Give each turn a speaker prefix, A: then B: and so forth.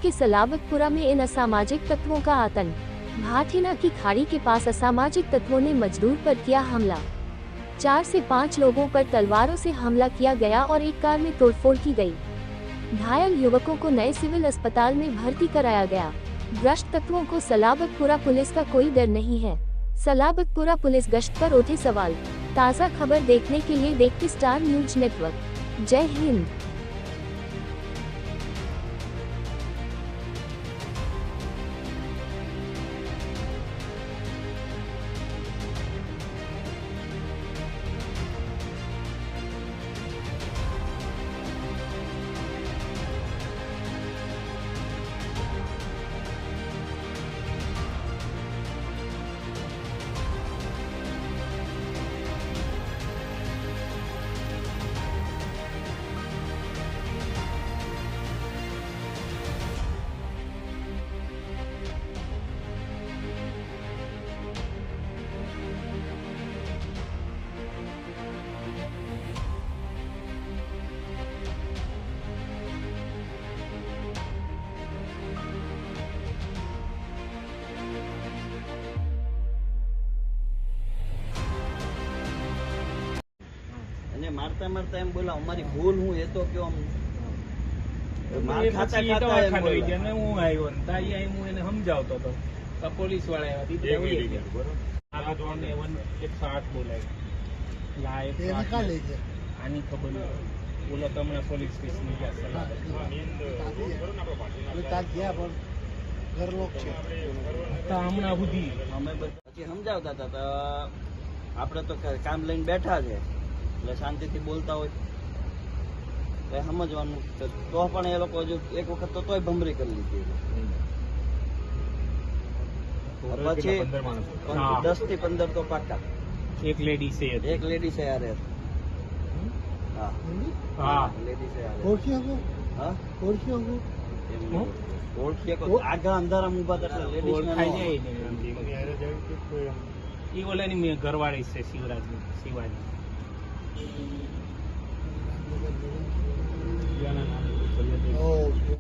A: के सलाबतपुरा में इन असामाजिक तत्वों का आतंक। भाठीना की खाड़ी के पास असामाजिक तत्वों ने मजदूर पर किया हमला। 4 से 5 लोगों पर तलवारों से हमला किया गया और एक कार में तोड़फोड़ की गई। घायल युवकों को नए सिविल अस्पताल में भर्ती कराया गया। भ्रष्ट तत्वों को सलाबतपुरा पुलिस का कोई डर नहीं है। सलाबतपुरा पुलिस गश्त पर उठे सवाल। ताज़ा खबर देखने के लिए देखते स्टार न्यूज नेटवर्क। जय हिंद।
B: मारता मारता एम बोला हमारी भूल हूँ ये तो क्यों मार खाता
C: પછી
B: खाता
C: દવાખાને
B: एम
C: લઈ
B: बोला।
C: ગયા ને હું આવ્યો ને તાઈ આઈ હું એને સમજાવતો હતો તો પોલીસ વાળા આવ્યા દીધા વહી ગયા આ જોને 108 બોલાય લાઈવ
D: એને કા લઈ ગયા
C: આની ખબર નહીં બોલો તમને પોલીસ કેસ ની ગયા
D: અમે તાજ ગયા પણ ઘર લોક છે
C: તો હમણાં સુધી
B: અમે પછી સમજાવતા હતા તો આપણે તો કામ લઈને બેઠા છે એટલે શાંતિથી બોલતા હોય તો સમજવાનું તો પણ એ લોકો હજુ એક વખત તો તોય ભમરી કરી લીધી પછી 10 થી 15 તો પાકા
C: એક લેડી છે
B: એક લેડી છે યાર હા
C: હા
B: લેડી છે યાર
D: ઓળખી શકો
B: હા
D: ઓળખી શકો
C: હું?
B: ઓળખીએ આગા અંધારામાં ઊભા હતા એટલે લેડીઝ
C: ઓળખાઈ જાય ને એ ઓલાની મેં ઘરવાળી છે શિવાજી
D: Oh,